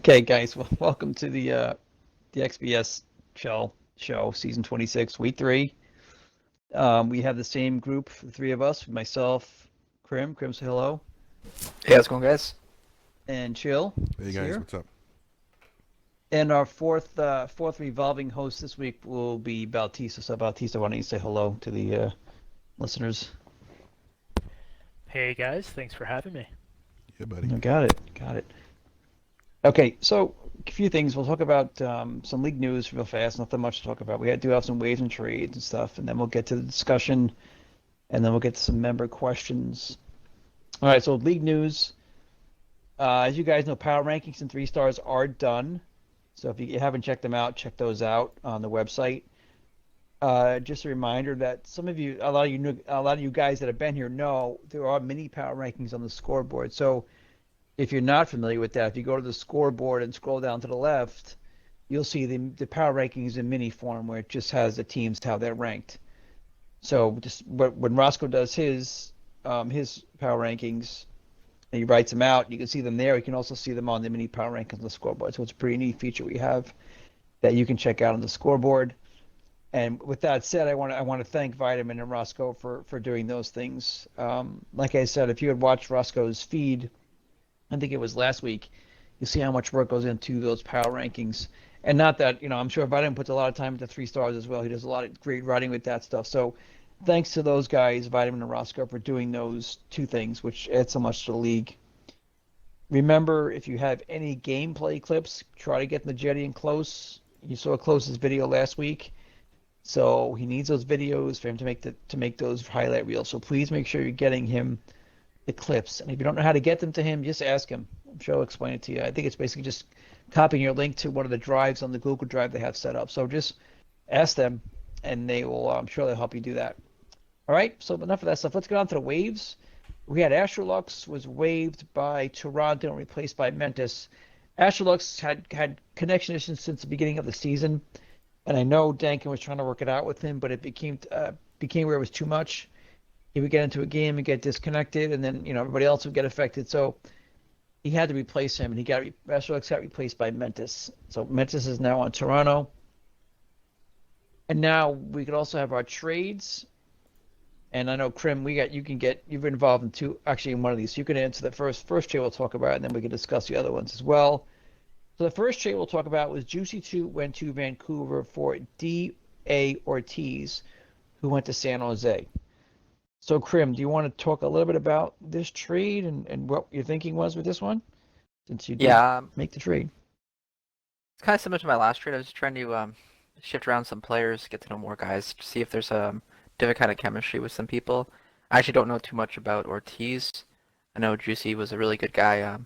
Okay, guys, well, welcome to the XBS CHEL Show, Season 26, Week 3. We have the same group, the three of us, myself, Krim, say hello, Hey, how's it going, guys? and Chill Hey is guys, here. what's up? And our fourth revolving host this week will be Bautista. So, Bautista, why don't you say hello to the listeners? Hey guys, thanks for having me. Yeah, buddy. Got it. Okay, so a few things. We'll talk about some league news real fast. Nothing much to talk about. Do have some waves and trades and stuff, and then we'll get to the discussion, and then we'll get to some member questions. All right, so league news. As you guys know, power rankings and 3 stars are done. So if you haven't checked them out, check those out on the website. Just a reminder that a lot of you guys that have been here know there are mini power rankings on the scoreboard. So if you're not familiar with that, if you go to the scoreboard and scroll down to the left, you'll see the power rankings in mini form where it just has the teams how they're ranked. So just when Roscoe does his power rankings, and he writes them out, you can see them there. You can also see them on the mini power rankings on the scoreboard. So it's a pretty neat feature we have that you can check out on the scoreboard. And with that said, I want to thank Vitamin and Roscoe for doing those things. Like I said, if you had watched Roscoe's feed, I think it was last week, you see how much work goes into those power rankings. And not that, I'm sure Vitamin puts a lot of time into 3 stars as well. He does a lot of great writing with that stuff. So thanks to those guys, Vitamin and Roscoe, for doing those two things, which add so much to the league. Remember, if you have any gameplay clips, try to get Majetti in close. You saw Close's video last week. So he needs those videos for him to make those highlight reels. So please make sure you're getting him the clips. And if you don't know how to get them to him, just ask him. I'm sure he'll explain it to you. I think it's basically just copying your link to one of the drives on the Google Drive they have set up. So just ask them, and they will. I'm sure they'll help you do that. All right. So enough of that stuff. Let's get on to the waves. We had Asherlux was waived by Toronto and replaced by Mentis. Asherlux had connection issues since the beginning of the season, and I know Dankin was trying to work it out with him, but it became where it was too much. He would get into a game and get disconnected, and then everybody else would get affected. So he had to replace him, and Asherlux got replaced by Mentis. So Mentis is now on Toronto, and now we could also have our trades. And I know Krim, you've been involved in one of these. So you can answer the first trade we'll talk about, and then we can discuss the other ones as well. So the first trade we'll talk about was Juicy 2 went to Vancouver for D.A. Ortiz, who went to San Jose. So Krim, do you want to talk a little bit about this trade and what your thinking was with this one, since you did Yeah, make the trade? it's kind of similar to my last trade. I was just trying to shift around some players, get to know more guys, to see if there's a different kind of chemistry with some people. I actually don't know too much about Ortiz. I know Juicy was a really good guy.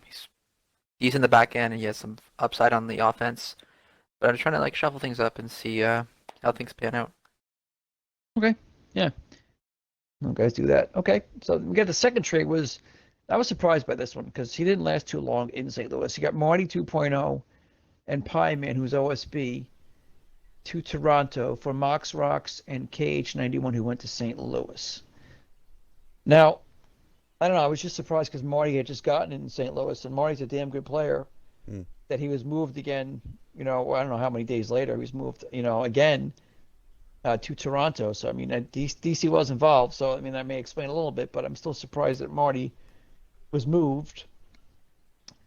He's in the back end and he has some upside on the offense. But I'm trying to shuffle things up and see how things pan out. Okay, yeah. No guys do that. Okay, so we got the second trade. I was surprised by this one because he didn't last too long in St. Louis. He got Marty 2.0 and Pie Man, who's OSB, to Toronto for Mox Rocks and KH91, who went to St. Louis. Now, I don't know. I was just surprised because Marty had just gotten in St. Louis, and Marty's a damn good player. That he was moved again. I don't know how many days later he was moved. Again to Toronto. So I mean, DC was involved. So I mean, that may explain a little bit, but I'm still surprised that Marty was moved.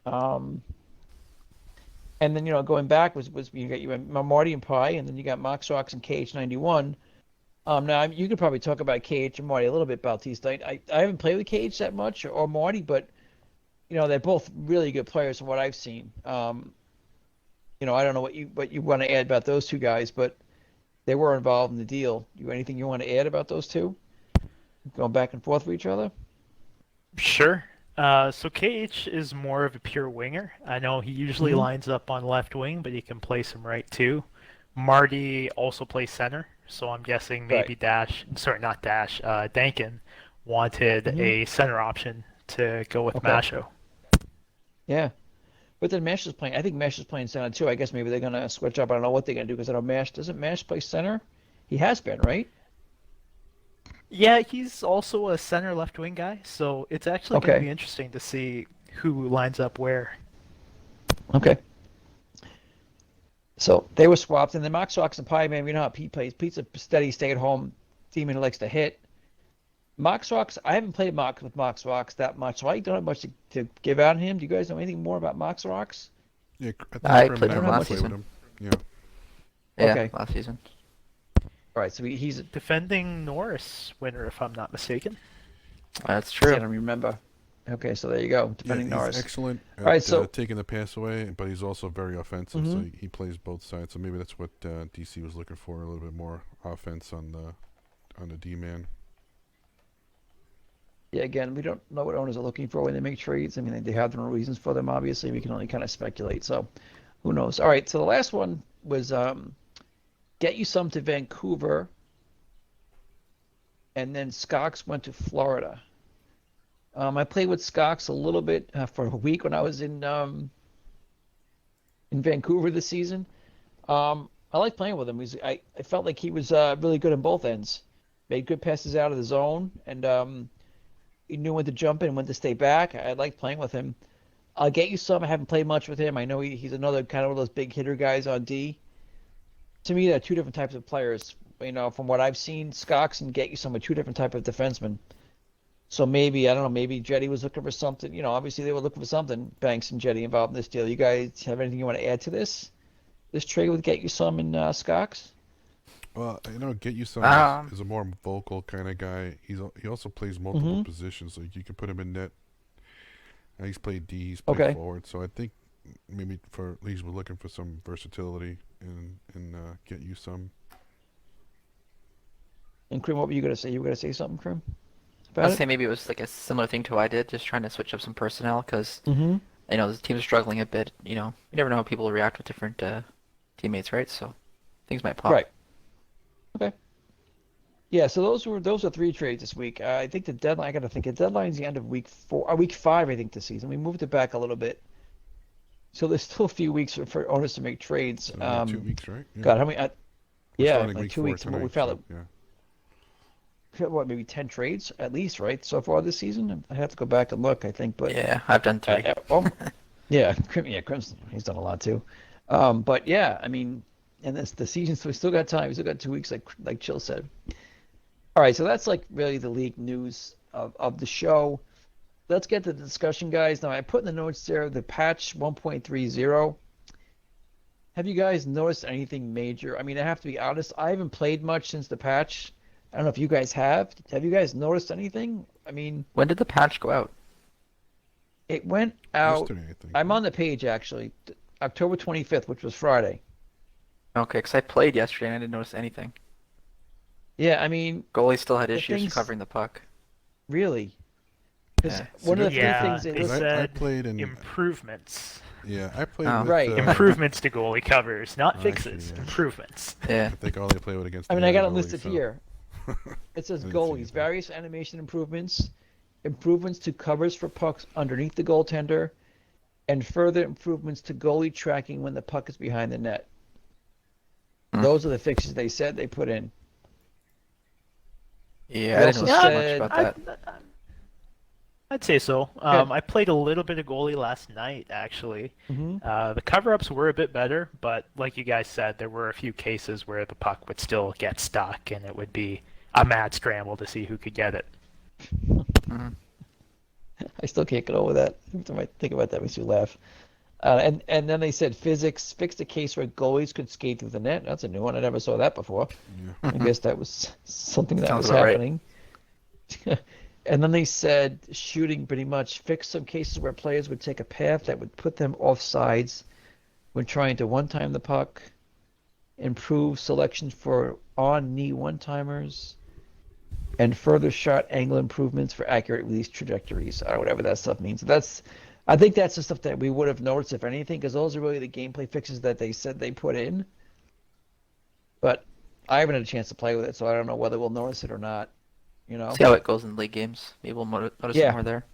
And then going back was you got Marty and Pie, and then you got Mox Rocks and KH91. Now you could probably talk about KH and Marty a little bit, Bautista. I haven't played with KH that much or Marty, but they're both really good players from what I've seen. I don't know what you want to add about those two guys, but they were involved in the deal. Anything you want to add about those two? Going back and forth with each other? Sure. So KH is more of a pure winger. I know he usually lines up on left wing, but he can play some right too. Marty also plays center, so I'm guessing maybe Dankin wanted a center option to go with Masho. Yeah. But then Mash is playing. I think Mash is playing center too. I guess maybe they're gonna switch up. I don't know what they're gonna do because I know doesn't Mash play center? He has been, right? Yeah, he's also a center left wing guy, so it's actually going to be interesting to see who lines up where. Okay. So they were swapped, and then Mark Sox and Pie Man, you know how Pete plays. Pete's a steady stay-at-home demon who likes to hit. Mark Sox, I haven't played with Mark Sox that much, so I don't have much to give out on him. Do you guys know anything more about Mark Sox? Yeah, I think I Krim played and with him him Aaron last play with season. him. Yeah. Yeah, Okay. last season. All right, so he's Defending Norris winner, if I'm not mistaken. That's I true. don't remember. Okay, so there you go, Yeah, defending he's Norris. excellent All right, at so taking the pass away, but he's also very offensive. So Mhm. he plays both sides. So maybe that's what DC was looking for—a little bit more offense on the D man. yeah, again, we don't know what owners are looking for when they make trades. I mean, they have their own reasons for them. Obviously, we can only kind of speculate. So, who knows? All right, so the last one was get you some to Vancouver, and then Skox went to Florida. I played with Skox a little bit for a week when I was in Vancouver this season. I like playing with him. I felt like he was really good on both ends. Made good passes out of the zone, and he knew when to jump in, when to stay back. I like playing with him. I'll get you some. I haven't played much with him. I know he's another kind of one of those big hitter guys on D. To me, they're two different types of players. You know, from what I've seen, Skox and get you some are two different type of defensemen. So maybe, I don't know, maybe Jetty was looking for something. You know, obviously they were looking for something, Banks and Jetty involved in this deal. You guys have anything you want to add to this? This trade with get you some in Skox? Well, Get You Some Um, is a more vocal kind of guy. He also plays multiple Mm-hmm. positions. Like you can put him in net. He's played D. He's played Okay. forward. So I think maybe for Leeds we're looking for some versatility and Get You Some. And Krim, what were you going to say? You were going to say something, Krim, about I'd it? say maybe it was like a similar thing to what I did, just trying to switch up some personnel because Mm-hmm. the team's struggling a bit. You never know how people react with different teammates, right? So things might pop. Right. Okay. Yeah, so those are three trades this week. I think the deadline. I got to think. The deadline's the end of week 5. I think this season we moved it back a little bit, so there's still a few weeks for owners to make trades. Yeah, 2 weeks, right? Yeah. God, how many? We're Yeah, starting like week 2 4 weeks. What we tonight. found So that yeah. we had, what, maybe 10 trades at least, right? So far this season. I have to go back and look. I think, but Yeah, I've done 3. yeah, Crimson. He's done a lot too. But yeah, I mean, and that's the season, so we still got time. We still got 2 weeks, like Chill said. All right, so that's like really the league news of the show. Let's get to the discussion, guys. Now, I put in the notes there the patch 1.30. Have you guys noticed anything major? I mean, I have to be honest, I haven't played much since the patch. I don't know if you guys have. Have you guys noticed anything? I mean, When did the patch go out? it went out. Yesterday, I think. I'm on the page actually, October 25th, which was Friday. Okay, because I played yesterday and I didn't notice anything. Yeah, I mean, Goalie still had the issues things covering the puck. really, because Yeah. one of the three Yeah, things they it was I said played in. improvements. Yeah, I played Oh. with. Right. Improvements to goalie covers, not Actually, fixes. yeah. Improvements. Yeah. I think all they play with against. I mean, the I got other it listed goalie, so- here. It says I didn't see goalies, anything. various animation improvements, improvements to covers for pucks underneath the goaltender, and further improvements to goalie tracking when the puck is behind the net. Hmm. Those are the fixes they said they put in. Yeah, They I also didn't notice too said- much about that. I'd say so. Good. I played a little bit of goalie last night, actually. Mm-hmm. The cover-ups were a bit better, but like you guys said, there were a few cases where the puck would still get stuck, and it would be a mad scramble to see who could get it. Mhm. I still can't get over that. Every time I think about that, it makes me laugh. And then they said physics fixed a case where goalies could skate through the net. That's a new one. I never saw that before. Yeah. I guess that was something that Sounds was about right. happening. And then they said shooting pretty much fixed some cases where players would take a path that would put them off sides when trying to one-time the puck, improve selection for on-knee one-timers, and further shot angle improvements for accurate release trajectories, or whatever that stuff means. I think that's the stuff that we would have noticed, if anything, because those are really the gameplay fixes that they said they put in. But I haven't had a chance to play with it, so I don't know whether we'll notice it or not. You know? See how it goes in league games. Maybe we'll notice Yeah. it more there.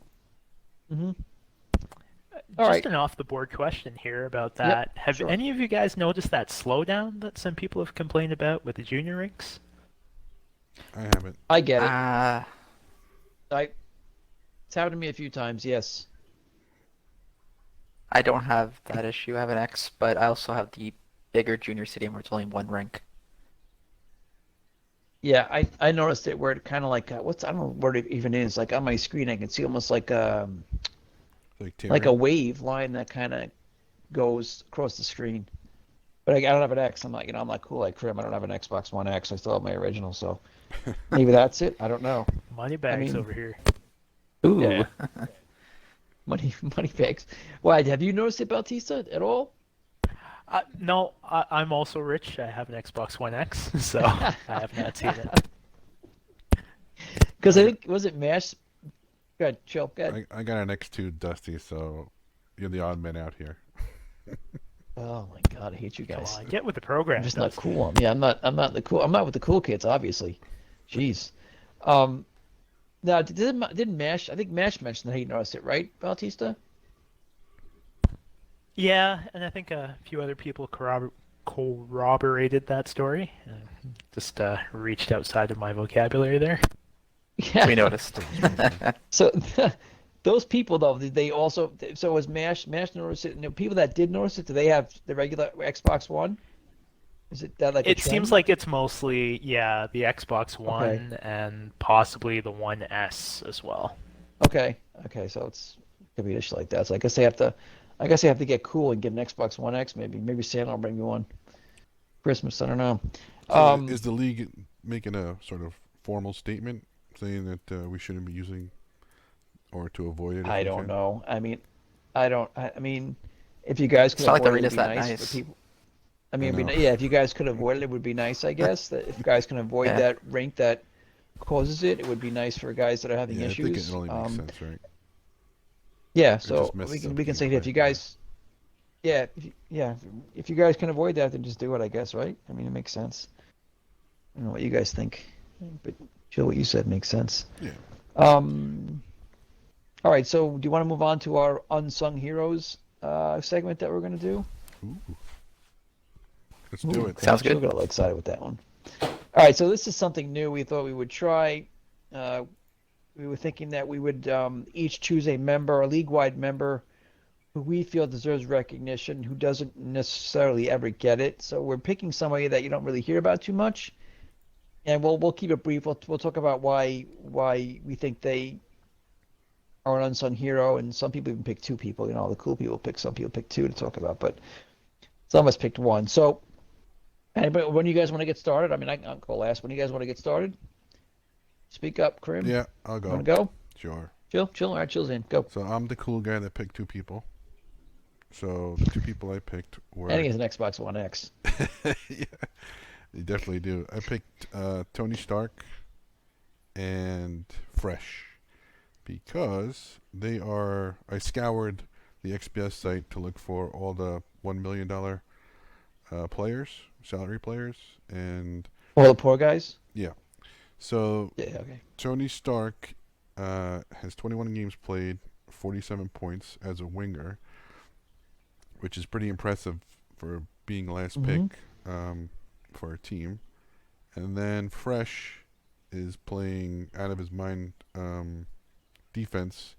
Mm-hmm. Just All right. an off-the-board question here about that. Have sure. any of you guys noticed that slowdown that some people have complained about with the junior rinks? I haven't. I get it. It's happened to me a few times, yes. I don't have that issue. I have an X, but I also have the bigger junior stadium where it's only one rink. Yeah, I noticed it where it kind of like I don't know what it even is. Like on my screen, I can see almost Like like a tearing. wave line that kind of goes across the screen. But I don't have an X. I'm not, I'm not cool like Krim. I don't have an Xbox One X. I still have my original, so maybe that's it. I don't know. Money I bags mean, over here. Ooh. yeah, money bags. Why, have you noticed it, Bautista, at all? No, I'm also rich. I have an Xbox One X, so I have not seen it. Because I I got, think was it Mash? Good, chill, good. I got an X2 Dusty, so you're the odd man out here. Oh my God, I hate you Come guys. on, get with the I'm program, just not Dusty. cool. Yeah, I'm not the cool. I'm not with the cool kids, obviously. Jeez. Um, Now didn't Mash? I think Mash mentioned that he noticed it, right, Bautista? Yeah, and I think a few other people corroborated that story. Just reached outside of my vocabulary there. Yeah. We noticed. That was amazing. So those people though, did they also? So was Mash notice it? And people that did notice it, do they have the regular Xbox One? Is it that like a It seems trend? like it's mostly, yeah, the Xbox Okay. One and possibly the One S as well. Okay. So it's could be an issue like that. So I guess they have to. I guess they have to get cool and get an Xbox One X. Maybe Santa will bring me one Christmas. I don't know. So Um, is the league making a sort of formal statement saying that we shouldn't be using or to avoid it if I we don't can? know. I mean, I don't. I mean, if you guys could It's not like the avoid it, it would arena's be that nice for nice. people. I mean, I know. yeah, if you guys could avoid it, it would be nice, I guess. That if guys can avoid Yeah. that rink that causes it, it would be nice for guys that are having Yeah, I think it issues. only makes sense, right? Yeah, It just so we messes can up we can say if gameplay. you Yeah. guys, yeah, if you guys can avoid that, then just do it, I guess, right? I mean, it makes sense. I don't know what you guys think, but Jill, what you said makes sense. Yeah. Um, all right, so do you want to move on to our unsung heroes segment that we're gonna do? Ooh, let's do Ooh, it. okay, Sounds Jill good. got a little excited with that one. All right, so this is something new we thought we would try. Uh, we were thinking that we would each choose a member, a league-wide member, who we feel deserves recognition, who doesn't necessarily ever get it. So we're picking somebody that you don't really hear about too much, and we'll keep it brief. We'll talk about why we think they are an unsung hero, and some people even pick two people. You know, the cool people pick some people pick two to talk about, but some of us picked one. So anybody, when you guys want to get started? I mean, I'll go last. When you guys want to get started, speak up, Karim. Yeah, I'll You want go. to go? Sure. Chill. All right, chill's in. Go. So I'm the cool guy that picked two people. So the two people I picked And were he has an Xbox One X. yeah, you definitely do. I picked Tony Stark and Fresh because they are. I scoured the XBS site to look for all the $1 million players, salary players, and All the poor guys. yeah. So Yeah. Okay. Tony Stark has 21 games played, 47 points as a winger, which is pretty impressive for being last pick Mm-hmm. for a team. And then Fresh is playing out of his mind defense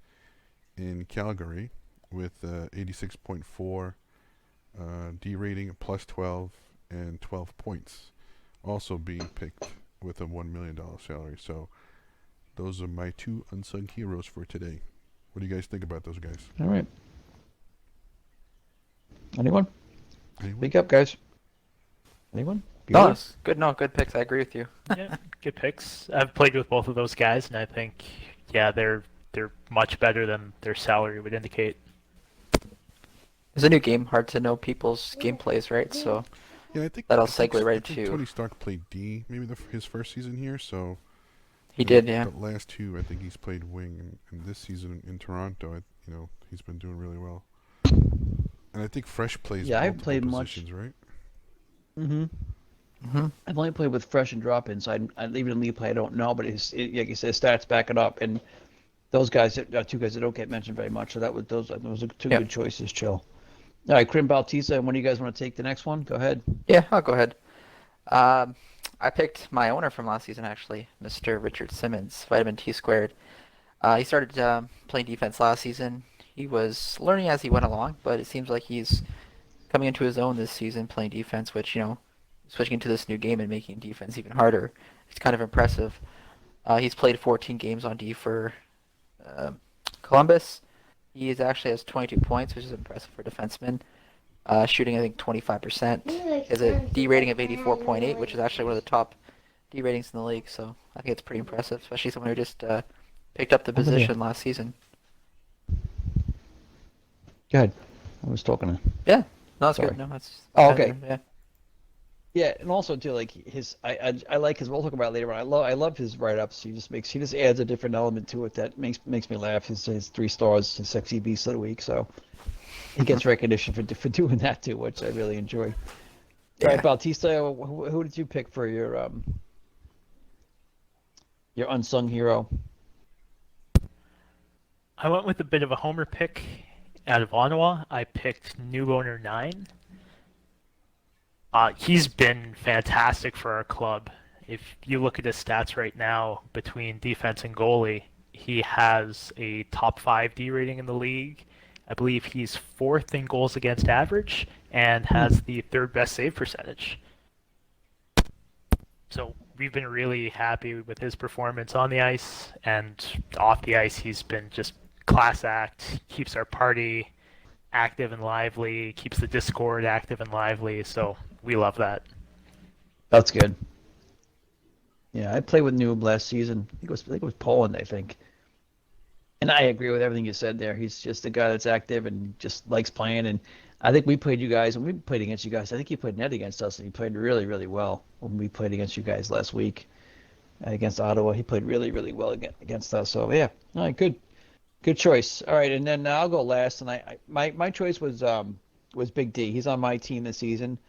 in Calgary with 86.4 D rating, plus 12, and 12 points. Also being picked with a $1 million salary. So those are my two unsung heroes for today. What do you guys think about those guys? All right. Anyone? Anyone? Speak up, guys. Anyone? No, Bueller? it's good. No, good picks. I agree with you. Yeah, good picks. I've played with both of those guys, and I think, yeah, they're much better than their salary would indicate. It's a new game, hard to know people's gameplays, right? So Yeah, I think that'll I think, segue right I think to. Tony Stark played D, maybe his first season here. So He did, yeah. The last two, I think he's played wing, and this season in Toronto, he's been doing really well. And I think Fresh plays Yeah, I haven't multiple played much. positions, right? Mm-hmm. Hmm. I've only played with Fresh and drop-in, so I even in league play, I don't know, but like you said, his stats back it up, and those guys are two guys that don't get mentioned very much, so those are two Yep. good choices, Chill. All right, Krim Baltisa, and when do you guys want to take the next one? Go ahead. Yeah, I'll go ahead. I picked my owner from last season, actually, Mr. Richard Simmons, Vitamin T squared. He started playing defense last season. He was learning as he went along, but it seems like he's coming into his own this season, playing defense, which, switching into this new game and making defense even harder. It's kind of impressive. He's played 14 games on D for uh, Columbus. He actually has 22 points, which is impressive for a defenseman. Shooting, I think, 25%. He has a D rating of 84.8, which is actually one of the top D ratings in the league. So I think it's pretty impressive, especially someone who just picked up the position last season. Go ahead. I was talking to. Yeah, no, that's Sorry. good. No, that's Okay. Yeah. Yeah, and also too, like I like his. We'll talk about it later on. I love his write-ups. He just adds a different element to it that makes me laugh. His 3 stars, his sexy beast of the week. So he gets recognition for doing that too, which I really enjoy. All right, Bautista, who did you pick for your unsung hero? I went with a bit of a homer pick out of Ottawa. I picked new owner 9. He's been fantastic for our club. If you look at his stats right now between defense and goalie, he has a top 5 D rating in the league. I believe he's 4th in goals against average and has the 3rd best save percentage. So we've been really happy with his performance on the ice, and off the ice he's been just class act, keeps our party active and lively, keeps the Discord active and lively, so we love that. That's good. Yeah, I played with Noob last season. I think it was Poland, I think. And I agree with everything you said there. He's just a guy that's active and just likes playing. And I think we played you guys, when we played against you guys, I think he played net against us, and he played really, really well when we played against you guys last week against Ottawa. He played really, really well against us. So yeah, all right, good choice. All right, and then I'll go last. And my choice was Big D. He's on my team this season.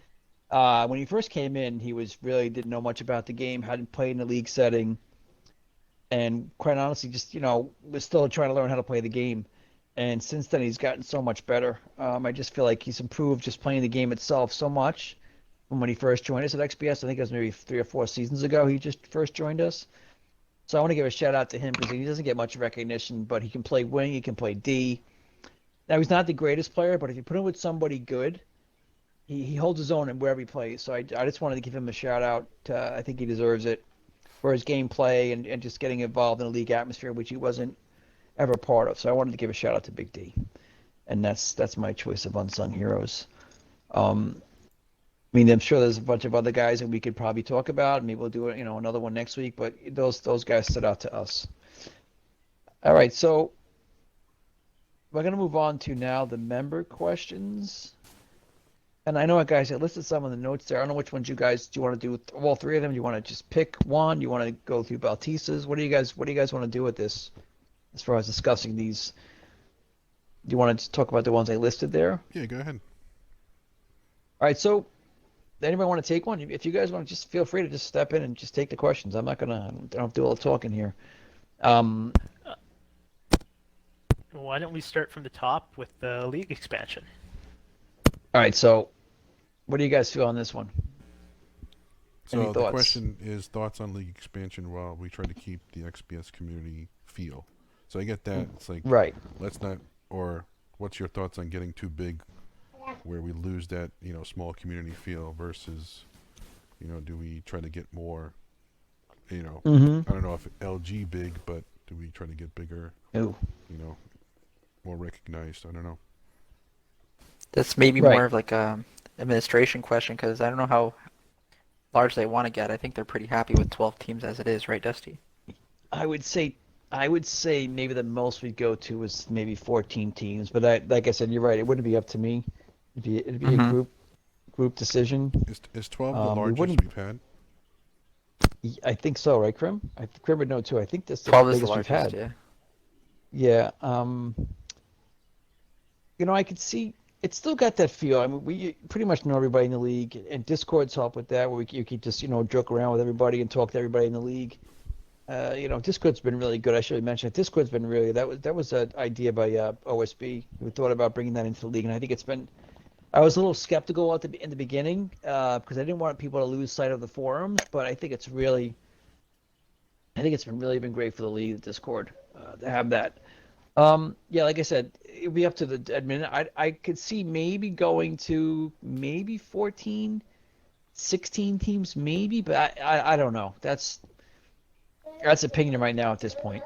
When he first came in, he didn't know much about the game, hadn't played in the league setting, and quite honestly, just was still trying to learn how to play the game. And since then, he's gotten so much better. I just feel like he's improved just playing the game itself so much from when he first joined us at XBS. I think it was maybe 3 or 4 seasons ago he just first joined us. So I want to give a shout out to him because he doesn't get much recognition, but he can play wing, he can play D. Now he's not the greatest player, but if you put him with somebody good, he holds his own in wherever he plays. So I just wanted to give him a shout out. I think he deserves it for his gameplay and just getting involved in a league atmosphere, which he wasn't ever part of. So I wanted to give a shout out to Big D, and that's my choice of unsung heroes. I mean, I'm sure there's a bunch of other guys that we could probably talk about. Maybe we'll do another one next week, but those guys stood out to us. All right, so we're gonna move on to now the member questions. And I know, guys, I listed some of the notes there. I don't know which ones do you want to do all 3 of them? Do you want to just pick one? Do you want to go through Bautista's? What do you guys want to do with this as far as discussing these? Do you want to talk about the ones I listed there? Yeah, go ahead. All right, so anybody want to take one? If you guys want to, just feel free to just step in and just take the questions. I don't have to do all the talking here. Why don't we start from the top with the league expansion? All right, so what do you guys feel on this one? Any So the thoughts? question is thoughts on league expansion while we try to keep the XBS community feel. So I get that. It's like, Right. let's not, or what's your thoughts on getting too big where we lose that, small community feel versus, do we try to get more, Mm-hmm. I don't know if LG big, but do we try to get bigger, Ooh. more recognized? I don't know. That's maybe Right. more of like a administration question because I don't know how large they want to get. I think they're pretty happy with 12 teams as it is, right, Dusty? I would say maybe the most we'd go to is maybe 14 teams, but like I said, you're right. It wouldn't be up to me. It'd be a Mhm. group decision. Is 12 the We largest wouldn't. we've had? I think so, right, Krim? Krim would know too. I think that's the 12 is the biggest we've largest, had. yeah. Yeah. I could see it's still got that feel. I mean, we pretty much know everybody in the league, and Discord's help with that, where you can just joke around with everybody and talk to everybody in the league. Discord's been really good. I should have mentioned it. Discord's been really that was an idea by OSB who thought about bringing that into the league, and I think it's been. I was a little skeptical in the beginning because I didn't want people to lose sight of the forums, but I think it's been really been great for the league, the Discord, to have that. Yeah, like I said, it'd be up to the admin. I could see maybe going to maybe 14, 16 teams, maybe, but I don't know. That's opinion right now at this point.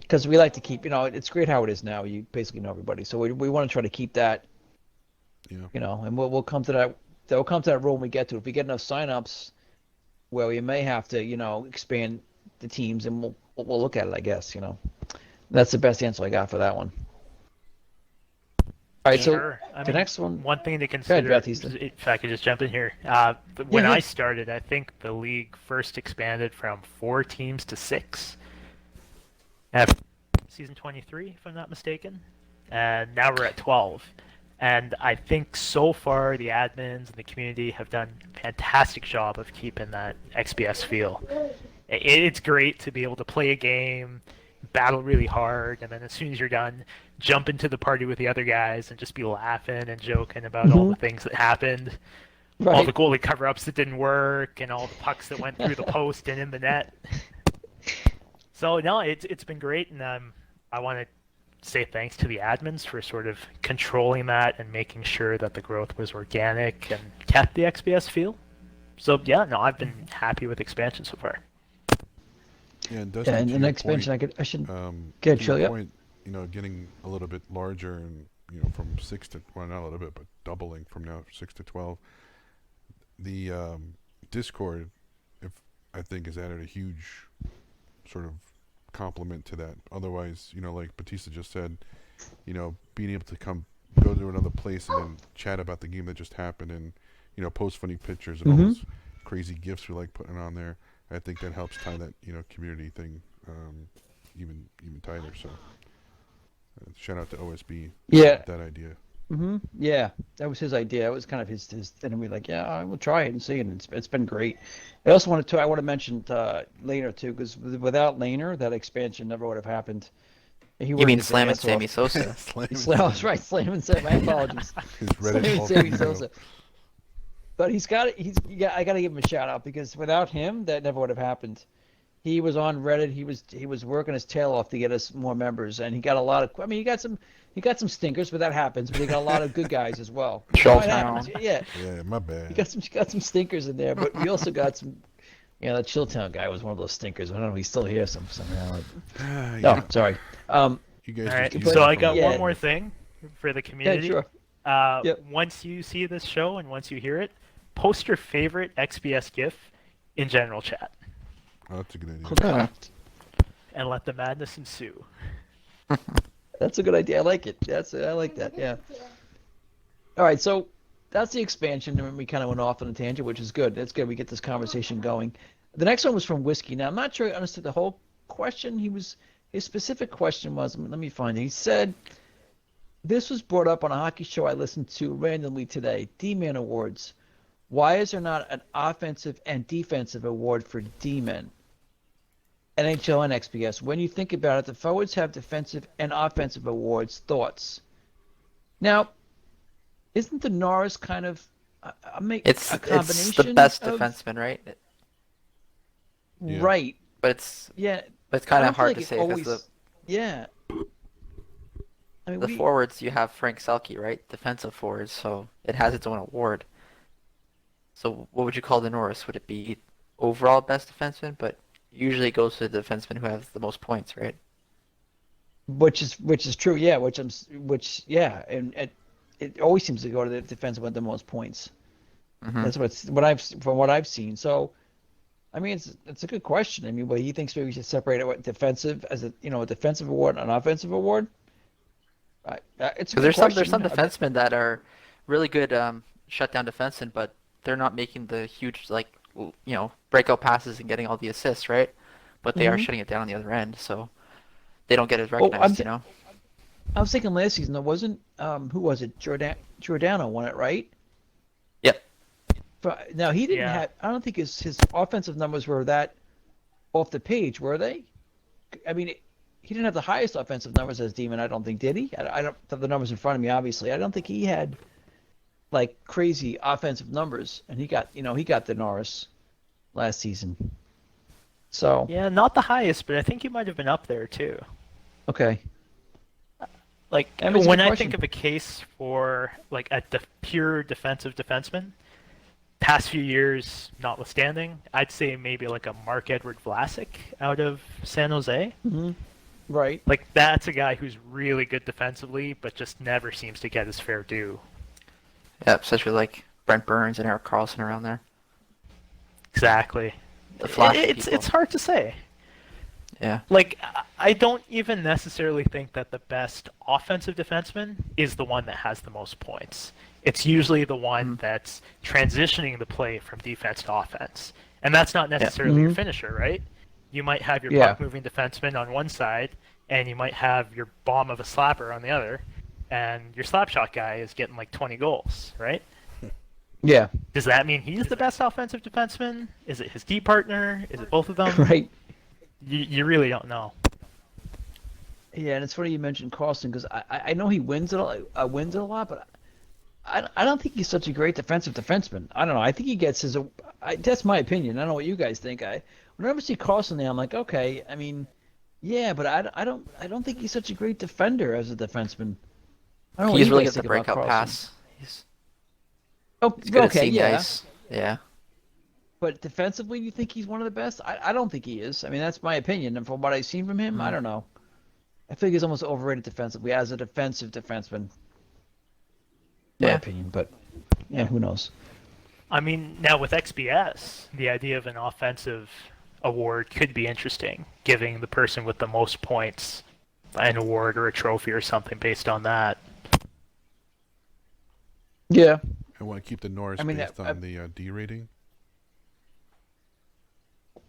Because we like to keep, it's great how it is now. You basically know everybody, so we want to try to keep that, Yeah. and we'll come to that. We'll come to that rule when we get to it. If we get enough signups, where we may have to, expand the teams, and we'll look at it, I guess. That's the best answer I got for that one. All right, so Sure. I the mean, next one. one thing to consider, Baptista. if I could just jump in here, when yeah. I started, I think the league first expanded from 4 teams to 6. After season 23, if I'm not mistaken, and now we're at 12. And I think so far the admins and the community have done a fantastic job of keeping that XBS feel. It's great to be able to play a game, battle really hard, and then as soon as you're done, jump into the party with the other guys and just be laughing and joking about all the things that happened, all the goalie cover-ups that didn't work, and all the pucks that went through the post and in the net. So no, it's been great, and I want to say thanks to the admins for sort of controlling that and making sure that the growth was organic and kept the XBS feel. So yeah, no, I've been happy with expansion so far. Yeah, and Dustin, and to the your next expansion, point, I should to chill. your Yep. point, getting a little bit larger and from 6 to, well, not a little bit, but doubling from now 6 to 12. The Discord, I think, has added a huge sort of complement to that. Otherwise, like Batista just said, being able to go to another place and then chat about the game that just happened and post funny pictures and all those crazy gifs we like putting on there. I think that helps tie that community thing even tighter. So shout out to OSB. Yeah. That idea. Yeah, that was his idea. It was kind of his and we like, yeah, I will try it and see, and it's been great. I want to mention Laner too, because without Laner, that expansion never would have happened. You mean slamming Sammy Sosa? That's right, slamming Sammy. My apologies. Slamming Sammy Sosa. But I got to give him a shout out, because without him, that never would have happened. He was on Reddit. He was working his tail off to get us more members, and he got a lot of. I mean, he got some stinkers, but that happens. But he got a lot of good guys as well. Yeah. Yeah, my bad. He got some stinkers in there, but we also got some. Yeah, that Chilltown guy was one of those stinkers. I don't know. He's still here somehow. No, sorry. You guys. All right, just so I got Yeah. one more thing for the community. Yeah, sure. Once you see this show and once you hear it, post your favorite XBS GIF in general chat. Oh, that's a good idea. Okay. And let the madness ensue. That's a good idea. I like it. I like that. Yeah. All right, so that's the expansion, and we kind of went off on a tangent, which is good. That's good. We get this conversation going. The next one was from Whiskey. Now, I'm not sure I understood the whole question. His specific question was, let me find it. He said, this was brought up on a hockey show I listened to randomly today, D-Man Awards. Why is there not an offensive and defensive award for D-Men? NHL and XBS. When you think about it, the forwards have defensive and offensive awards. Thoughts? Now, isn't the Norris kind of a combination? It's the best of, defenseman, right? Yeah. Right. But it's Yeah. kind I of feel hard like to it say always, because yeah. I mean, the forwards you have Frank Selke, right? Defensive forwards, so it has its own award. So what would you call the Norris? Would it be overall best defenseman? But usually it goes to the defenseman who has the most points, right? which is true. Yeah. And it always seems to go to the defensive with the most points. That's from what I've seen. So, I mean, it's a good question. I mean, but he thinks maybe we should separate it with defensive as a defensive award and an offensive award. It's a good Because there's question. some defensemen that are really good shutdown defensemen, but they're not making the huge breakout passes and getting all the assists, right? But they are shutting it down on the other end, so they don't get as recognized, I was thinking last season there wasn't who was it? Giordano won it, right? Yep. But now he didn't have. I don't think his offensive numbers were that off the page, were they? I mean, he didn't have the highest offensive numbers as Demon. I don't think, did he? I don't have the numbers in front of me. Obviously, I don't think he had like crazy offensive numbers, and he got the Norris last season. So Yeah, not the highest, but I think you might have been up there too. okay. Like That was a when good I question. think of a case for like a pure defensive defenseman, past few years notwithstanding, I'd say maybe like a Mark-Edward Vlasic out of San Jose. Hmm. Right. Like that's a guy who's really good defensively, but just never seems to get his fair due. Yeah, especially like Brent Burns and Eric Carlson around there. Exactly. The flashy It's people. it's hard to say. Yeah. Like I don't even necessarily think that the best offensive defenseman is the one that has the most points. It's usually the one that's transitioning the play from defense to offense. And that's not necessarily your Mhm. finisher, right? You might have your Yeah. puck moving defenseman on one side and you might have your bomb of a slapper on the other, and your slap shot guy is getting like 20 goals, right? Yeah. Does that mean he's the best offensive defenseman? Is it his D partner? Is it both of them? Right. You really don't know. Yeah, and it's funny you mentioned Carlson because I know he wins it a lot, but I don't think he's such a great defensive defenseman. I don't know. I think he gets his. That's my opinion. I don't know what you guys think. Whenever I see Carlson there, I'm like, okay. I mean, yeah, but I don't think he's such a great defender as a defenseman. I don't know what He's you really guys good at the think about breakout Carlson. pass. Oh, He's good at okay, seeing the yeah. ice. Yeah. But defensively, you think he's one of the best? I don't think he is. I mean, that's my opinion. And from what I've seen from him, I don't know. I think he's almost overrated defensively as a defensive defenseman. My Yeah. opinion, but yeah, who knows? I mean, now with XBS, the idea of an offensive award could be interesting, giving the person with the most points an award or a trophy or something based on that. Yeah. I want to keep the Norris I mean, based on the D rating.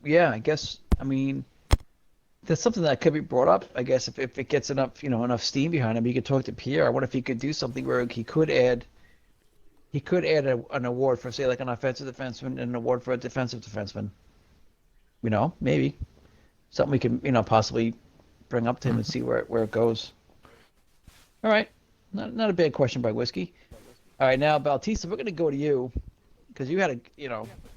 yeah, I guess. I mean, that's something that could be brought up. I guess if it gets enough steam behind him, he could talk to Pierre. What if he could do something where he could add an award for, say, like an offensive defenseman and an award for a defensive defenseman. Maybe something we can possibly bring up to him and see where it goes. All right, not a bad question by Whiskey. All right, now Bautista, we're going to go to you because you had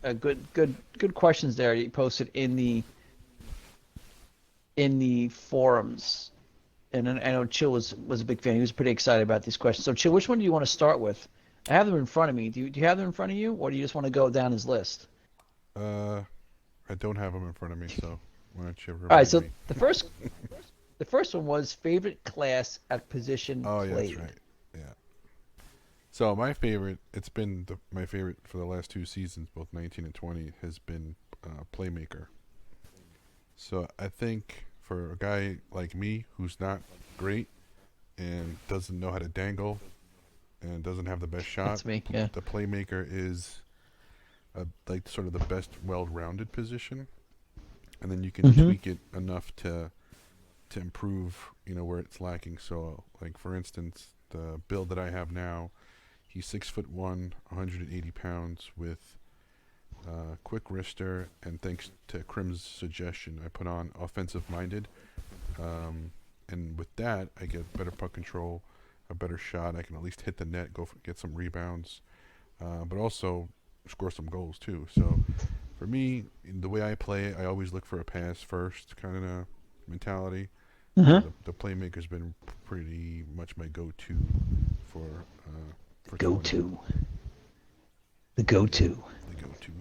a good questions there you posted in the forums, and I know Chill was a big fan. He was pretty excited about these questions. So Chill, which one do you want to start with? I have them in front of me. Do you have them in front of you, or do you just want to go down his list? I don't have them in front of me, so why don't you All remind right, so me? the first one was favorite class at position Oh, yeah, played. that's right. Yeah. So my favorite, it's been my favorite for the last two seasons, both 19 and 20, has been playmaker. So I think for a guy like me who's not great and doesn't know how to dangle and doesn't have the best shot, That's me. Yeah. the playmaker is like sort of the best well-rounded position, and then you can Mhm. tweak it enough to improve, where it's lacking. So, like for instance, the build that I have now, he's 6'1", 180 pounds with quick wrister, and thanks to Krim's suggestion, I put on offensive-minded, and with that, I get better puck control, a better shot. I can at least hit the net, get some rebounds, but also score some goals too. So, for me, in the way I play, I always look for a pass first kind of mentality. Uh-huh. The playmaker's been pretty much my go-to for Tony. Go-to. The go-to. The go-to.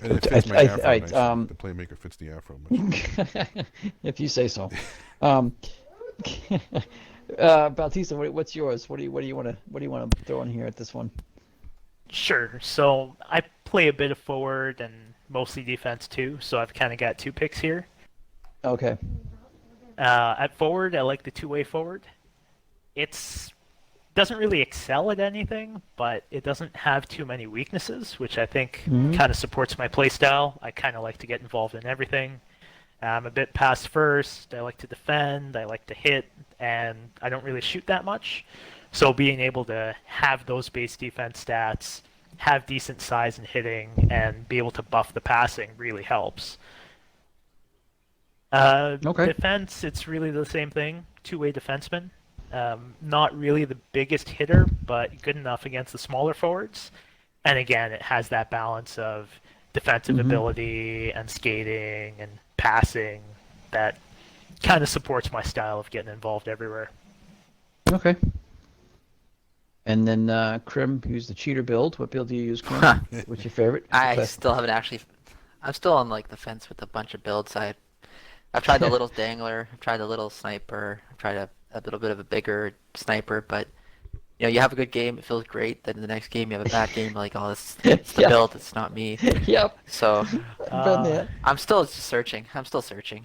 And it fits my I- afro I- nicely. um, The playmaker fits the afro much. If you say so. Bautista, what's yours? What do you want to throw in here at this one? Sure. So I play a bit of forward and mostly defense too, so I've kind of got two picks here. Okay. At forward, I like the two-way forward. It's doesn't really excel at anything, but it doesn't have too many weaknesses, which I think kind of supports my play style. I kind of like to get involved in everything. I'm a bit pass first. I like to defend. I like to hit, and I don't really shoot that much. So being able to have those base defense stats, have decent size and hitting, and be able to buff the passing really helps. Okay. Defense, it's really the same thing. Two-way defenseman. Not really the biggest hitter, but good enough against the smaller forwards. And again, it has that balance of defensive ability and skating and passing that kind of supports my style of getting involved everywhere. Okay. And then Krim used the cheater build. What build do you use, Krim? What's your favorite? I still haven't actually. I'm still on like the fence with a bunch of builds. I've tried the little dangler. I've tried the little sniper. I've tried a little bit of a bigger sniper. But you have a good game, it feels great. Then in the next game, you have a bad game. Like, oh, it's the Yeah. build. It's not me. Yep. So I've been there. I'm still just searching. I'm still searching.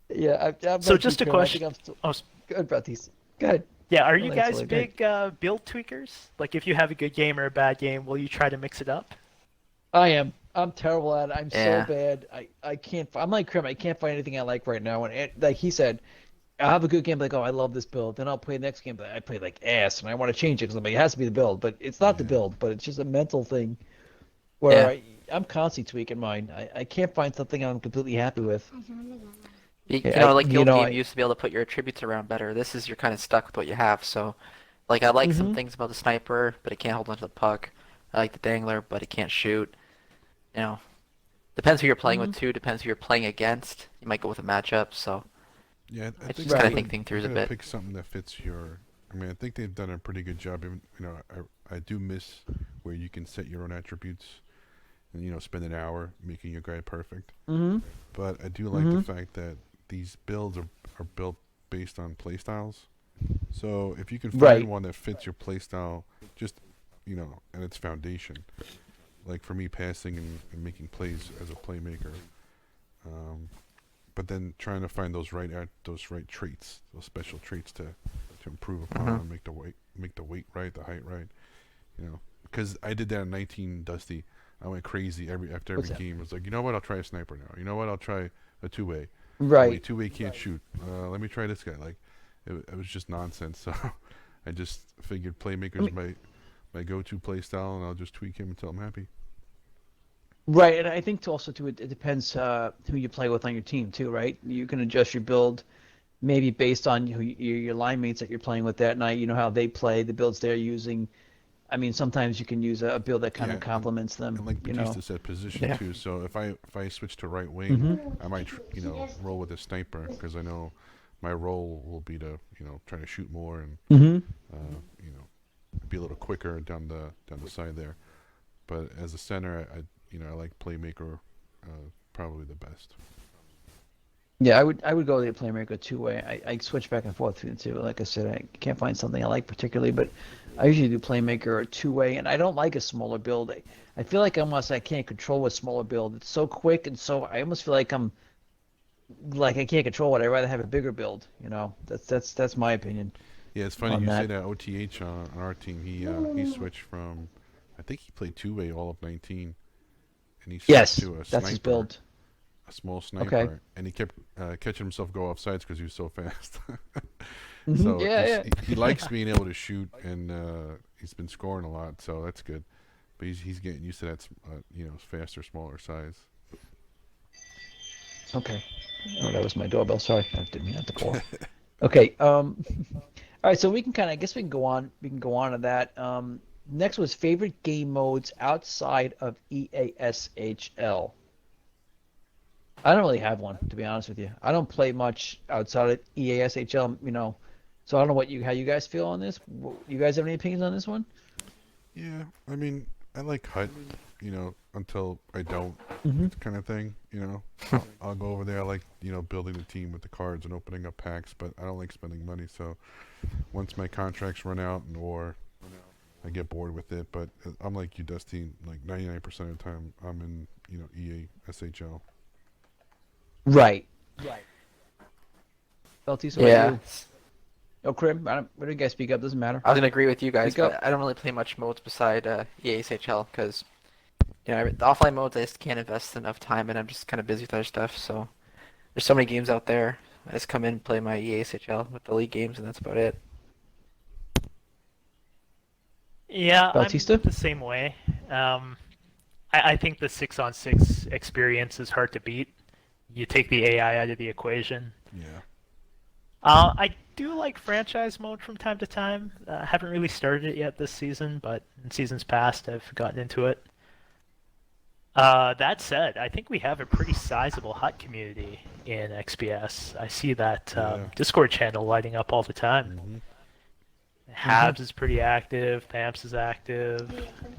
Yeah. I'm So like you, just a Krim. I question. think I'm still... Oh, Go ahead, Baptiste. Go ahead. yeah, are Oh, you thanks, guys Ollie. Go ahead. big build tweakers? Like, if you have a good game or a bad game, will you try to mix it up? I am. I'm terrible at it. I'm so Yeah. bad. I can't. I'm like Krim. I can't find anything I like right now. And like he said, I'll have a good game. Like, oh, I love this build. Then I'll play the next game. But I play like ass, and I want to change it because I'm like, it has to be the build. But it's not the Yeah. build. But it's just a mental thing where Yeah. I'm constantly tweaking mine. I can't find something I'm completely happy with. You like the old game, I you used to be able to put your attributes around better. This is you're kind of stuck with what you have. So, like, I like some Mhm. things about the sniper, but it can't hold onto the puck. I like the dangler, but it can't shoot. You know, depends who you're playing with Mhm. too. Depends who you're playing against. You might go with a matchup. So Yeah, I I think just kind Right. of think through you a gotta bit. pick something that fits your. I mean, I think they've done a pretty good job. Even I do miss where you can set your own attributes and spend an hour making your guy perfect. Mhm. But I do like the fact that these builds are built based on playstyles. So if you can find Right. one that fits your playstyle, just and its foundation. Like for me, passing and making plays as a playmaker. Um, but then trying to find those right traits, those special traits to improve upon Mhm. and make the weight right, the height right. Because I did that in 19 Dusty. I went crazy after What's every that? game. I was like, you know what? I'll try a sniper now. You know what? I'll try a two-way. Oh, wait, Right. two-way can't shoot. Let me try this guy. Like, it was just nonsense. So I just figured playmaker's I mean, my go-to play style, and I'll just tweak him until I'm happy. right. And I think also too, it depends who you play with on your team too, right? You can adjust your build maybe based on your line mates that you're playing with that night. You know how they play, the builds they're using. I mean, sometimes you can use a build that kind of Yeah, complements and them, like you know. Batista said, position Yeah. too. So if I switch to right wing, Hmm. I might roll with a sniper because I know my role will be to try to shoot more and Hmm. be a little quicker down the side there. But as a center, I like playmaker probably the best. Yeah, I would go the playmaker two-way. I switch back and forth between the two. Like I said, I can't find something I like particularly, but I usually do playmaker or two-way, and I don't like a smaller build. I feel like almost I can't control a smaller build. It's so quick and so I almost feel like I'm like I can't control it. I'd rather have a bigger build, you know. That's my opinion Yeah, it's funny on you say that. that. OTH on our team, he switched from, I think he played two-way all of 19, and he switched Yes, to a that's his sniper, build. a small Okay. sniper, and he kept catching himself go off sides because he was so fast. Hmm. So Yeah, yeah. he likes being able to shoot, and he's been scoring a lot, so that's good. But he's getting used to that, faster, smaller size. Okay. Oh, that was my doorbell. Sorry, I didn't mean to call. Okay. All right. So we can I guess we can go on. We can go on to that. Next was favorite game modes outside of EASHL. I don't really have one, to be honest with you. I don't play much outside of EASHL, you know. So I don't know how you guys feel on this. You guys have any opinions on this one? Yeah, I mean, I like HUT, until I don't, Hmm. kind of thing. I'll go over there. I like, building the team with the cards and opening up packs, but I don't like spending money. So once my contracts run out or I get bored with it, but I'm like you, Dusty. Like 99% of the time, I'm in, EA SHL. Right. Right. Beltis, what about Yeah. you? Oh, Krim, what do you guys speak up? Doesn't matter. I was gonna agree with you guys, Speak up. but I don't really play much modes beside EA CHL because the offline modes I just can't invest enough time in. I'm just kind of busy with other stuff. So there's so many games out there. I just come in, play my EA CHL with the league games, and that's about it. Yeah, I'm Bautista? the same way. Um, I think the 6-on-6 experience is hard to beat. You take the AI out of the equation. Yeah. I do like franchise mode from time to time. I haven't really started it yet this season, but in seasons past I've gotten into it. That said, I think we have a pretty sizable hut community in XBS. I see that Yeah. Discord channel lighting up all the time. Mm-hmm. Habs is pretty active. Pamps is active.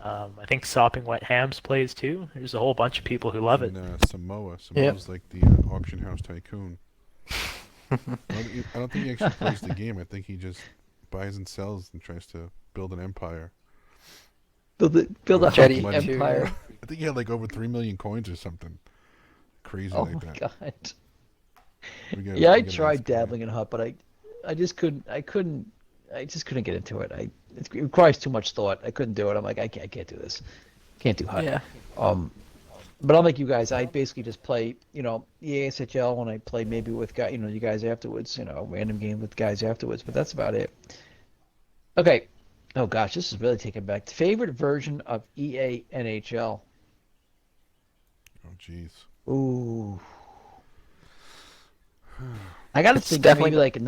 I think Sopping Wet Hams plays too. There's a whole bunch of people who love it. And Samoa. Yep. Samoa's like the auction house tycoon. I don't think he actually plays the game. I think he just buys and sells and tries to build an empire. Build a Jetty hockey too, empire. yeah. I think he had like over 3 million coins or something crazy Oh like my that. god. We Yeah, I gotta tried ask him. dabbling in hut, but I just couldn't. I just couldn't get into it. It requires too much thought. I couldn't do it. I'm like, I can't do this. Can't do hut. Yeah. But I'm like you guys. I basically just play, EA SHL when I play maybe with you guys afterwards. Random game with guys afterwards. But that's about it. Okay. Oh gosh, this is really taking back. Favorite version of EA NHL. Oh jeez. Ooh. I gotta It's think definitely maybe like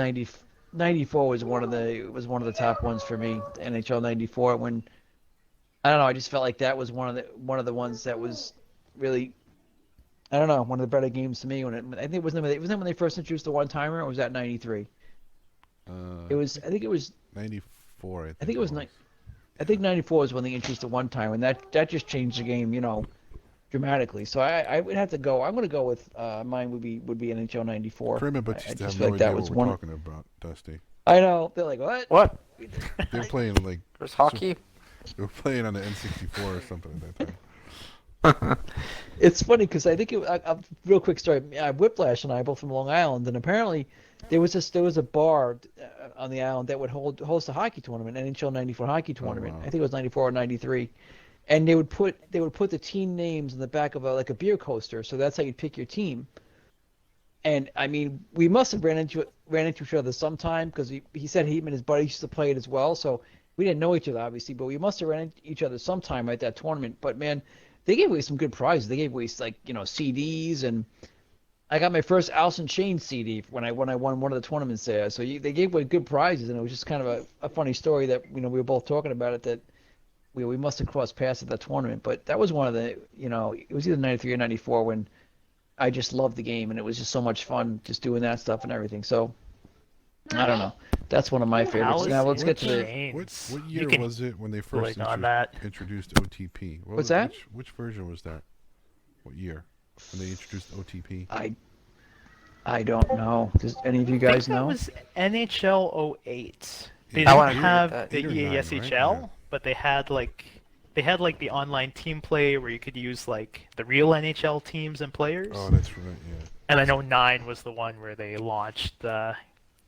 94 was one of the top ones for me. NHL 94 when I don't know, I just felt like that was one of the ones that was really I don't know, one of the better games to me I think it was when they first introduced the one timer or was that 93? I think it was 94. I think it was I think 94 was when they introduced the one timer and that just changed the game, dramatically. So I would have to go. I'm going to go with mine would be NHL 94. Kramer, but I you still just have feel no like that idea was what we're one. talking about, Dusty. I know. They're like, what? What? They're playing like There's hockey. they were playing on the N64 or something at that time. It's funny because I think real quick story. Whiplash and I are both from Long Island, and apparently there was a bar on the island that would host a hockey tournament, NHL 94 hockey tournament. wow. I think it was 94 or 93, and they would put the team names in the back of like a beer coaster, so that's how you'd pick your team. And I mean, we must have ran into each other sometime because he said he and his buddies used to play it as well, so we didn't know each other obviously, but we must have ran into each other sometime at that tournament. But man, they gave away some good prizes. They gave away like CDs, and I got my first Alice in Chains CD when I won one of the tournaments there. So they gave away good prizes, and it was just kind of a funny story that we were both talking about it that we must have crossed paths at that tournament. But that was one of the it was either 93 or 94 when I just loved the game, and it was just so much fun just doing that stuff and everything. So I don't know. That's one of my favorites. Alice Now let's in get to the. Chains. What You year can was it when they first click on that. introduced OTP? What's that? Which version was that? What year when they introduced OTP? I don't know. Does any of you I think guys that know? was NHL 08. They I didn't wanna agree with have that. the 8 or EA 9, right? SHL, Yeah. but they had like the online team play where you could use like the real NHL teams and players. Oh, that's right. Yeah. And I know 9 was the one where they launched the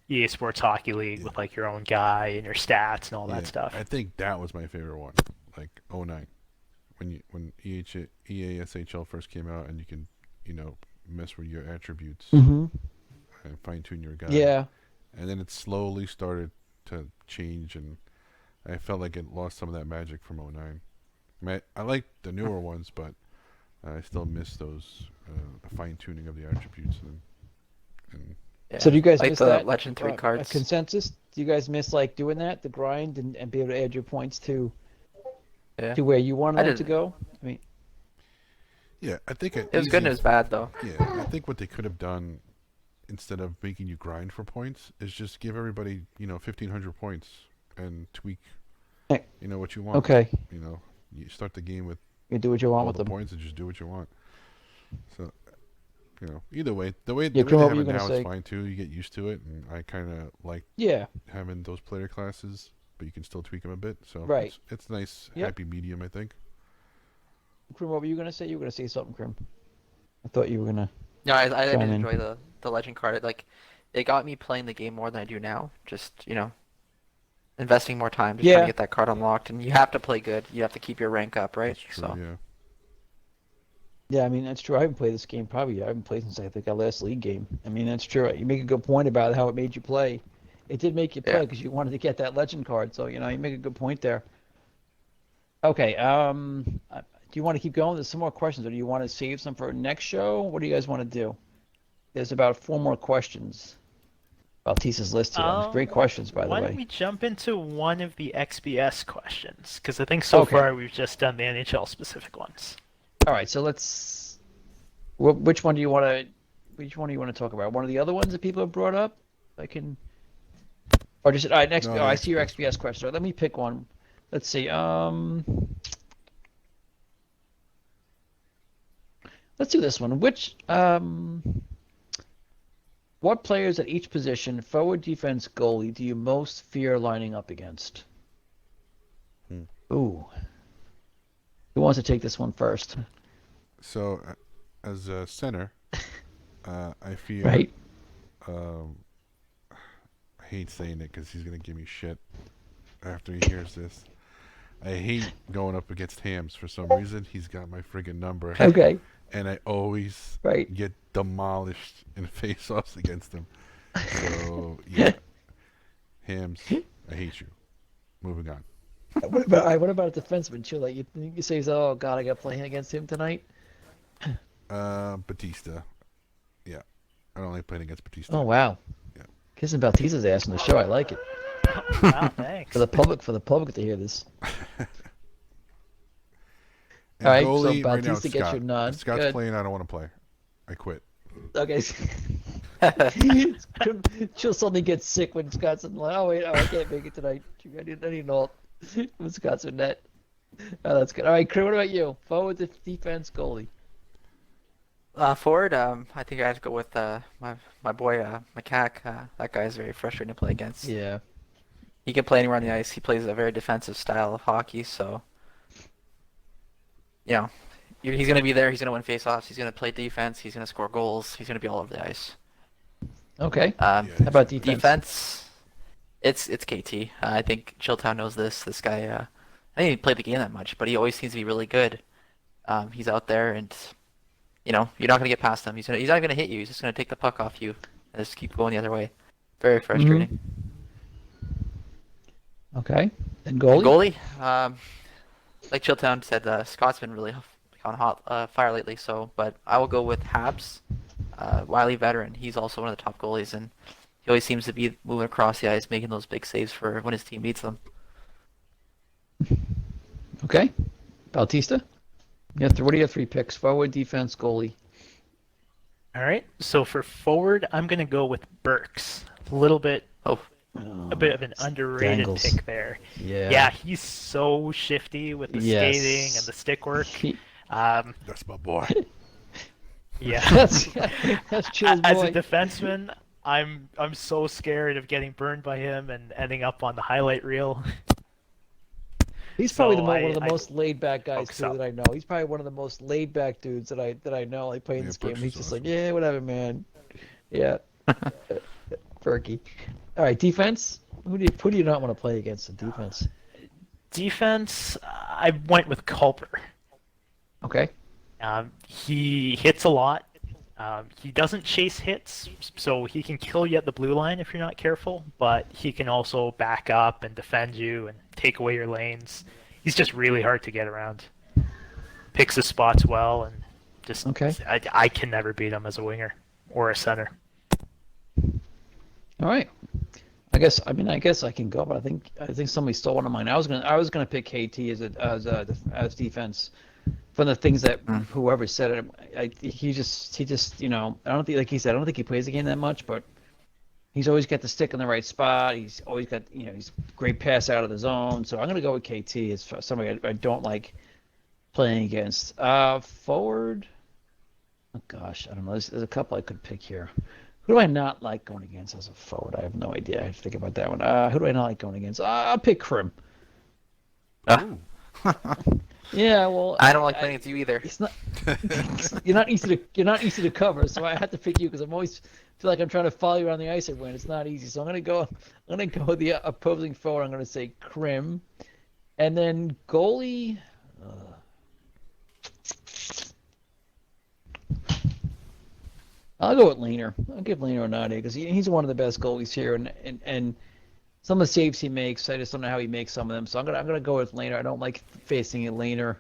EA Sports Hockey League Yeah. with like your own guy and your stats and all that Yeah, stuff. I think that was my favorite one. Like 09. When EA SHL first came out and you can, mess with your attributes Mm-hmm. and fine tune your guy. Yeah. And then it slowly started to change, and I felt like it lost some of that magic from 09. I mean, I like the newer ones, but I still miss those the fine tuning of the attributes and Yeah. So do you guys like miss the that? Legend 3 A cards? consensus? Do you guys miss like doing that, the grind, and be able to add your points to Yeah. where you wanted I them to didn't. go? I mean, yeah, I think It was good and it was bad though. Yeah, I think what they could have done instead of making you grind for points is just give everybody 1,500 points and tweak Hey. what you want. okay, You start the game with you do what you want all with the them. points and just do what you want. So either way, the way Yeah, they Krim, what have were it you gonna now say? is fine too. You get used to it, and I kind of like Yeah, having those player classes, but you can still tweak them a bit. So Right. it's a nice Yep. happy medium, I think. Krim, what were you gonna say? You were gonna say something, Krim. I thought you were gonna. No, I did Chime in. enjoy the Legend card. It got me playing the game more than I do now. Just investing more time, just trying Yeah. to get that card unlocked. And you have to play good. You have to keep your rank up, right? That's true. So Yeah. Yeah, I mean that's true. I haven't played this game probably. I haven't played since I think our last league game. I mean that's true. You make a good point about how it made you play. It did make you play Yeah. because you wanted to get that legend card. So you make a good point there. Okay. Do you want to keep going? There's some more questions, or do you want to save some for next show? What do you guys want to do? There's about 4 more questions. Baltisa's listed. Great questions, by the Why way. don't we jump into one of the XBS questions? Because I think so Okay. far we've just done the NHL specific ones. All right, so let's. Which one do you want to? Which one do you want to talk about? One of the other ones that people have brought up. I can. Or just all right. Next. No, Oh, the I see your XBS. XBS question. Let me pick one. Let's see. Let's do this one. What players at each position, forward, defense, goalie, do you most fear lining up against? Hmm. Ooh. Who wants to take this one first? So, as a center, I fear. Right? Um, I hate saying it because he's gonna give me shit after he hears this. I hate going up against Hams for some reason. He's got my friggin' number, Okay. and I always Right. get demolished in face-offs against him. So yeah, Hams, I hate you. Moving on. What about a defenseman too? Like you say, oh God, I got playing against him tonight. Batista. Yeah, I don't like playing against Batista. Oh wow. Yeah. Kissing Bautista's ass on the show. I like it. Wow, thanks. For the public to hear this. And All right, so goalie right now Bautista it's gets Scott. your nod. If Scott's Good. playing, I don't want to play. I quit. Okay. She'll suddenly get sick when Scott's in line. Oh wait, I can't make it tonight. I need an alt when Scott's in net. Oh, that's good. All right, Chris, what about you? Forward, defense, goalie. Forward, I think I have to go with my boy Macaque. That guy is very frustrating to play against. Yeah. He can play anywhere on the ice. He plays a very defensive style of hockey, so you know, he's gonna be there. He's gonna win faceoffs. He's gonna play defense. He's gonna score goals. He's gonna be all over the ice. Okay. Yeah, How about defense? Defense, it's KT. I think Chilltown knows this. This guy, I didn't even play the game that much, but he always seems to be really good. He's out there, and you're not gonna get past him. He's not gonna hit you. He's just gonna take the puck off you and just keep going the other way. Very frustrating. Okay. And And goalie? goalie, like Chilltown said, Scott's been really on hot fire lately. But I will go with Habs, wily veteran. He's also one of the top goalies, and he always seems to be moving across the ice, making those big saves for when his team needs them. Okay. Bautista? What are your three picks? Forward, defense, goalie. All right. So for forward, I'm gonna go with Burks. A little bit, Oh, a bit of an underrated Dangles. pick there. Yeah. Yeah, he's so shifty with the Yes. skating and the stick work. He- That's my boy. Yeah. that's Chill's As boy. a defenseman, I'm so scared of getting burned by him and ending up on the highlight reel. He's probably So one of the I most laid back guys focus too up. that I know. He's probably one of the most laid back dudes that I know. Like playing Yeah, this game, Brooks he's is just awesome. like, yeah, whatever, man. Yeah, Fergie. All right, defense. Who do you not want to play against in defense? Defense, I went with Culper. Okay. He hits a lot. He doesn't chase hits, so he can kill you at the blue line if you're not careful, but he can also back up and defend you and take away your lanes. He's just really hard to get around. Picks his spots well, and just Okay. I can never beat him as a winger or a center. All right. I guess I can go, but I think somebody stole one of mine. I was gonna pick KT as defense. From the things that whoever said it, he just I don't think, like he said, I don't think he plays the game that much, but he's always got the stick in the right spot. He's always got he's great pass out of the zone. So I'm gonna go with KT as somebody I don't like playing against. Forward. Oh gosh, I don't know. There's a couple I could pick here. Who do I not like going against as a forward? I have no idea. I have to think about that one. Who do I not like going against? I'll pick Krim. Ooh. Yeah, well, I don't like playing against you either. It's not. You're not easy to cover, so I have to pick you because I'm always feel like I'm trying to follow you around the ice everywhere, and it's not easy. So I'm gonna go with the opposing forward. I'm gonna say Krim, and then goalie. I'll go with Lehner. I'll give Lehner a nod because he's one of the best goalies here, and some of the saves he makes, I just don't know how he makes some of them. So I'm gonna go with Lehner. I don't like facing a Lehner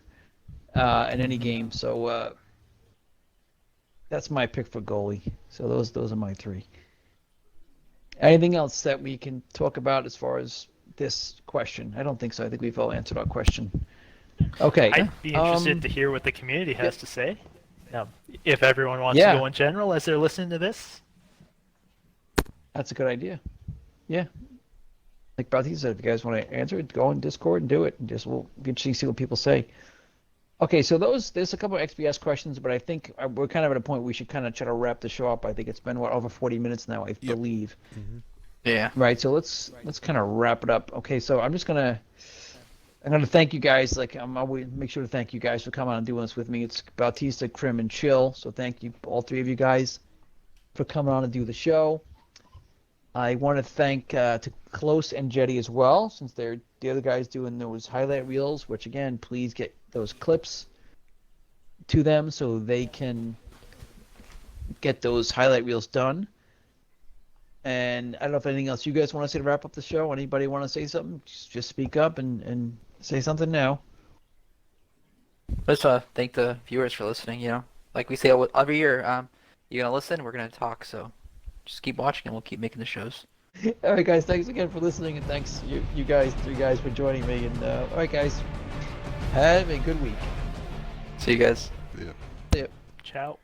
in any game. So that's my pick for goalie. So those are my three. Anything else that we can talk about as far as this question? I don't think so. I think we've all answered our question. Okay. I'd be interested um, to hear what the community has to say. If everyone wants Yeah. to go in general as they're listening to this. That's a good idea. Yeah. Like Baptiste said, if you guys want to answer it, go in Discord and do it. And just we'll be interesting to see what people say. Okay, so there's a couple of XBS questions, but I think we're kind of at a point we should kind of try to wrap the show up. I think it's been over 40 minutes now, I believe. Yeah. Right, so let's kind of wrap it up. Okay, so I'm gonna thank you guys. Like I'm always make sure to thank you guys for coming on and doing this with me. It's Bautista, Krim, and Chill. So thank you, all three of you guys, for coming on and do the show. I want to thank to Close and Jetty as well, since they're the other guys doing those highlight reels. Which again, please get those clips to them so they can get those highlight reels done. And I don't know if anything else you guys want to say to wrap up the show. Anybody want to say something? Just speak up and say something now. Let's thank the viewers for listening. You know, like we say every year, you're gonna listen, we're gonna talk. So just keep watching, and we'll keep making the shows. All right, guys. Thanks again for listening, and thanks you guys, three guys, for joining me. And all right, guys, have a good week. See you guys. Yeah. See ya. Ciao.